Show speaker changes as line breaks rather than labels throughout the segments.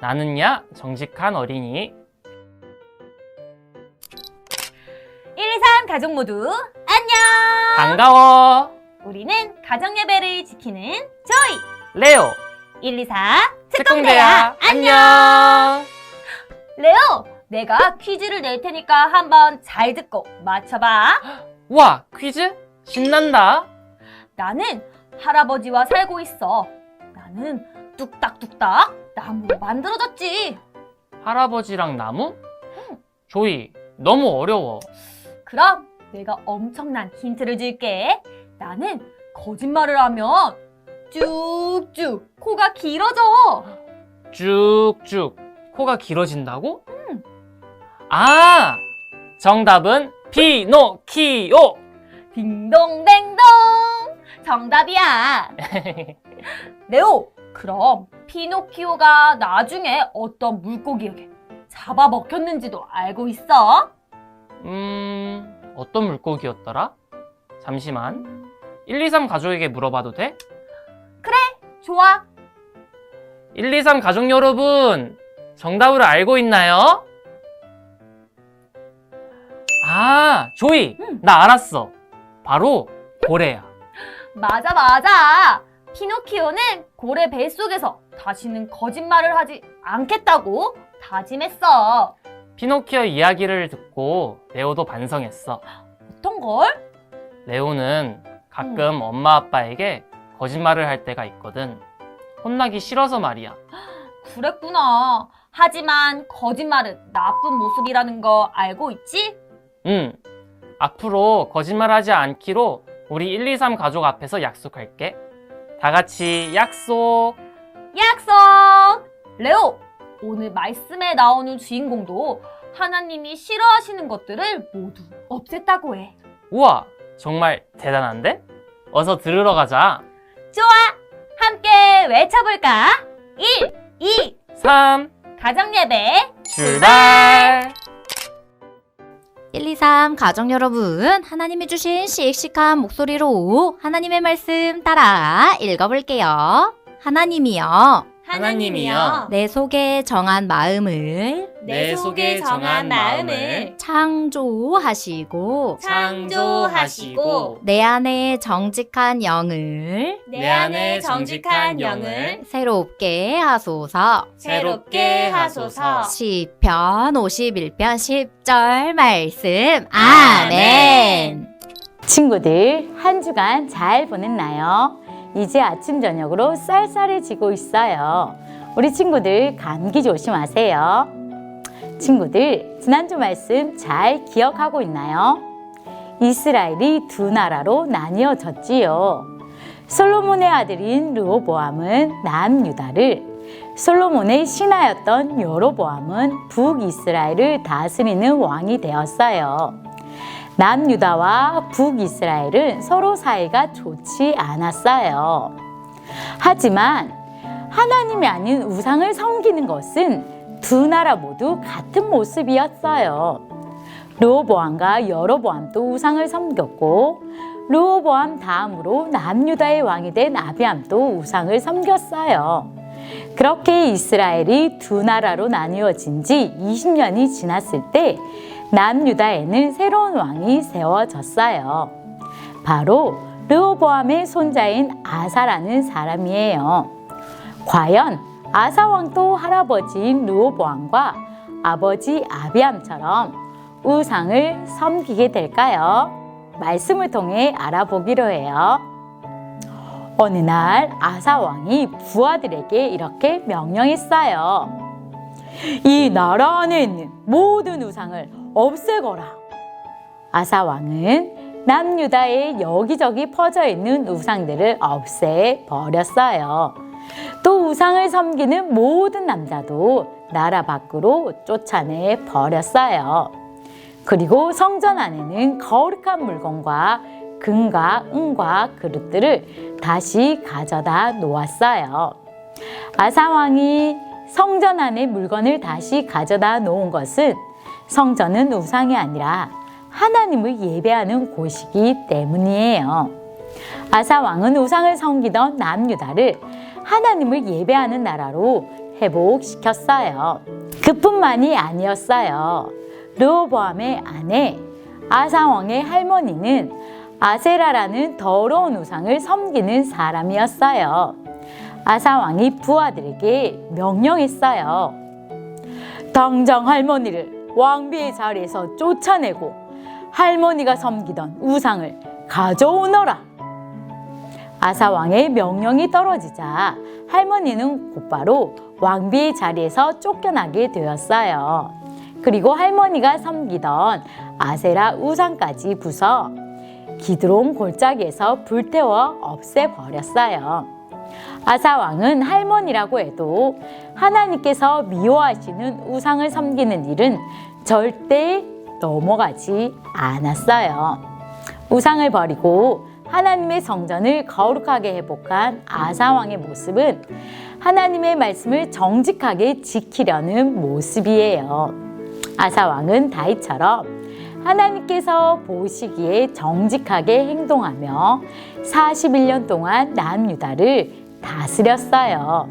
나는야 정직한 어린이.
1, 2, 3 가족 모두 안녕!
반가워.
우리는 가정예배를 지키는 조이!
레오.
1, 2, 4
특공대야. 안녕.
레오! 내가 퀴즈를 낼 테니까 한번 잘 듣고 맞춰봐.
우와, 퀴즈? 신난다.
나는 할아버지와 살고 있어. 나는 뚝딱뚝딱 나무로 만들어졌지.
할아버지랑 나무? 조이, 너무 어려워.
그럼 내가 엄청난 힌트를 줄게. 나는 거짓말을 하면 쭉쭉 코가 길어져.
쭉쭉 코가 길어진다고? 아, 정답은 피노키오.
딩동댕동! 정답이야. 레오, 그럼 피노키오가 나중에 어떤 물고기에게 잡아먹혔는지도 알고 있어?
어떤 물고기였더라? 잠시만. 1, 2, 3 가족에게 물어봐도 돼?
좋아.
1, 2, 3 가족 여러분, 정답을 알고 있나요? 아, 조이, 나 알았어. 바로 고래야.
맞아. 피노키오는 고래 뱃속에서 다시는 거짓말을 하지 않겠다고 다짐했어.
피노키오 이야기를 듣고 레오도 반성했어.
어떤 걸?
레오는 가끔 엄마 아빠에게 거짓말을 할 때가 있거든. 혼나기 싫어서 말이야.
그랬구나. 하지만 거짓말은 나쁜 모습이라는 거 알고 있지?
응. 앞으로 거짓말하지 않기로 우리 1, 2, 3 가족 앞에서 약속할게. 다 같이 약속!
약속! 레오, 오늘 말씀에 나오는 주인공도 하나님이 싫어하시는 것들을 모두 없앴다고 해.
우와, 정말 대단한데? 어서 들으러 가자.
좋아! 함께 외쳐볼까? 1, 2,
3,
가정예배
출발!
1, 2, 3 가족 여러분, 하나님이 주신 씩씩한 목소리로 하나님의 말씀 따라 읽어볼게요. 하나님이여,
하나님이여,
내 속에 정한 마음을
내 속에 정한 마음을
창조하시고
창조하시고
내 안에 정직한 영을
내 안에 정직한 영을
새롭게 하소서.
새롭게 하소서.
시편 51편 10절 말씀. 아멘.
친구들, 한 주간 잘 보냈나요? 이제 아침 저녁으로 쌀쌀해지고 있어요. 우리 친구들 감기 조심하세요. 친구들, 지난주 말씀 잘 기억하고 있나요? 이스라엘이 두 나라로 나뉘어졌지요. 솔로몬의 아들인 르호보암은 남유다를, 솔로몬의 신하였던 여로보암은 북이스라엘을 다스리는 왕이 되었어요. 남유다와 북이스라엘은 서로 사이가 좋지 않았어요. 하지만 하나님이 아닌 우상을 섬기는 것은 두 나라 모두 같은 모습이었어요. 르호보암과 여로보암도 우상을 섬겼고 르호보암 다음으로 남유다의 왕이 된 아비암도 우상을 섬겼어요. 그렇게 이스라엘이 두 나라로 나뉘어진 지 20년이 지났을 때 남유다에는 새로운 왕이 세워졌어요. 바로 르호보암의 손자인 아사라는 사람이에요. 과연 아사 왕도 할아버지인 르호보암과 아버지 아비암처럼 우상을 섬기게 될까요? 말씀을 통해 알아보기로 해요. 어느 날 아사 왕이 부하들에게 이렇게 명령했어요. 이 나라 안에 있는 모든 우상을 없애거라. 아사 왕은 남유다에 여기저기 퍼져 있는 우상들을 없애 버렸어요. 또 우상을 섬기는 모든 남자도 나라 밖으로 쫓아내 버렸어요. 그리고 성전 안에는 거룩한 물건과 금과 은과 그릇들을 다시 가져다 놓았어요. 아사 왕이 성전 안에 물건을 다시 가져다 놓은 것은 성전은 우상이 아니라 하나님을 예배하는 곳이기 때문이에요. 아사 왕은 우상을 섬기던 남유다를 하나님을 예배하는 나라로 회복시켰어요. 그뿐만이 아니었어요. 르호보암의 아내 아사 왕의 할머니는 아세라라는 더러운 우상을 섬기는 사람이었어요. 아사 왕이 부하들에게 명령했어요. 당장 할머니를 왕비의 자리에서 쫓아내고 할머니가 섬기던 우상을 가져오너라. 아사 왕의 명령이 떨어지자 할머니는 곧바로 왕비의 자리에서 쫓겨나게 되었어요. 그리고 할머니가 섬기던 아세라 우상까지 부숴 기드론 골짜기에서 불태워 없애버렸어요. 아사 왕은 할머니라고 해도 하나님께서 미워하시는 우상을 섬기는 일은 절대 넘어가지 않았어요. 우상을 버리고 하나님의 성전을 거룩하게 회복한 아사 왕의 모습은 하나님의 말씀을 정직하게 지키려는 모습이에요. 아사 왕은 다윗처럼 하나님께서 보시기에 정직하게 행동하며 41년 동안 남유다를 다스렸어요.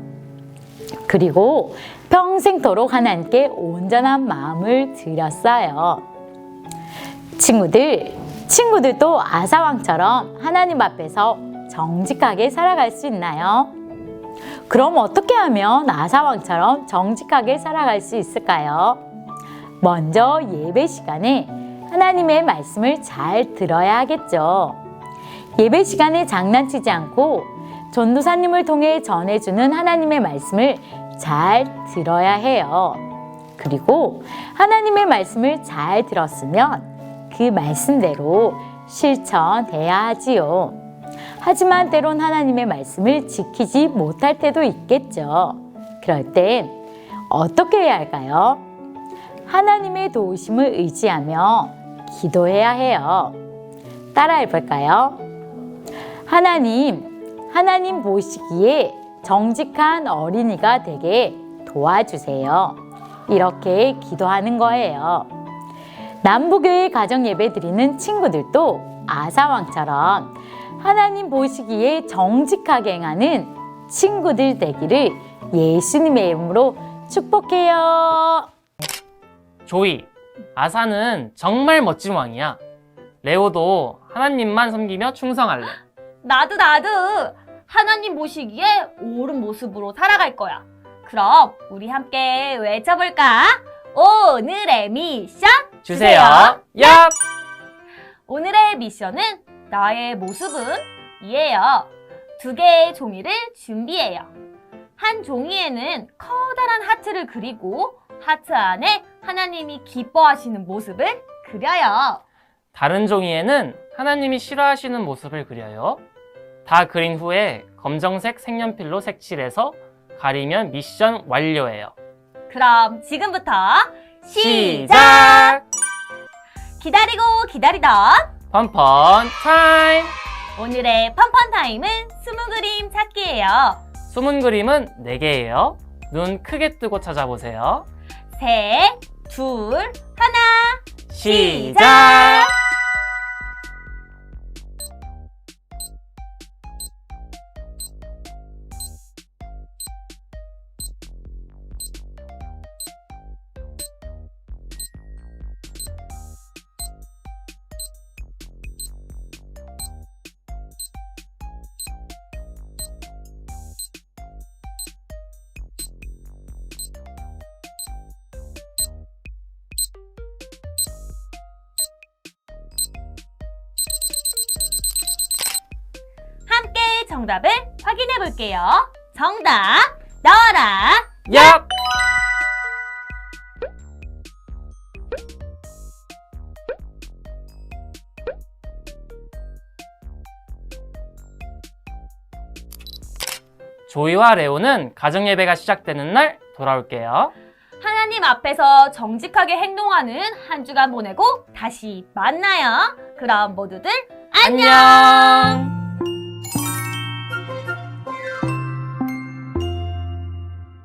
그리고 평생토록 하나님께 온전한 마음을 드렸어요. 친구들도 아사 왕처럼 하나님 앞에서 정직하게 살아갈 수 있나요? 그럼 어떻게 하면 아사 왕처럼 정직하게 살아갈 수 있을까요? 먼저 예배 시간에 하나님의 말씀을 잘 들어야 하겠죠. 예배 시간에 장난치지 않고 전도사님을 통해 전해주는 하나님의 말씀을 잘 들어야 해요. 그리고 하나님의 말씀을 잘 들었으면 그 말씀대로 실천해야 하지요. 하지만 때론 하나님의 말씀을 지키지 못할 때도 있겠죠. 그럴 땐 어떻게 해야 할까요? 하나님의 도우심을 의지하며 기도해야 해요. 따라해 볼까요? 하나님 보시기에 정직한 어린이가 되게 도와주세요. 이렇게 기도하는 거예요. 남부교회 가정예배 드리는 친구들도 아사왕처럼 하나님 보시기에 정직하게 행하는 친구들 되기를 예수님의 이름으로 축복해요.
조이, 아사는 정말 멋진 왕이야. 레오도 하나님만 섬기며 충성할래.
나도 하나님 보시기에 옳은 모습으로 살아갈 거야. 그럼 우리 함께 외쳐볼까? 오늘의 미션
주세요. 얍!
오늘의 미션은 나의 모습은 이에요. 2개의 종이를 준비해요. 한 종이에는 커다란 하트를 그리고 하트 안에 하나님이 기뻐하시는 모습을 그려요.
다른 종이에는 하나님이 싫어하시는 모습을 그려요. 다 그린 후에 검정색 색연필로 색칠해서 가리면 미션 완료예요.
그럼 지금부터 시작!
시작!
기다리고 기다리던
펀펀 타임!
오늘의 펀펀 타임은 숨은 그림 찾기예요.
숨은 그림은 4개예요. 눈 크게 뜨고 찾아보세요.
3, 2, 1
시작!
함께 정답을 확인해 볼게요. 정답 넣어라.
얍! 조이와 레오는 가정예배가 시작되는 날 돌아올게요.
하나님 앞에서 정직하게 행동하는 한 주간 보내고 다시 만나요. 그럼 모두들 안녕.
안녕!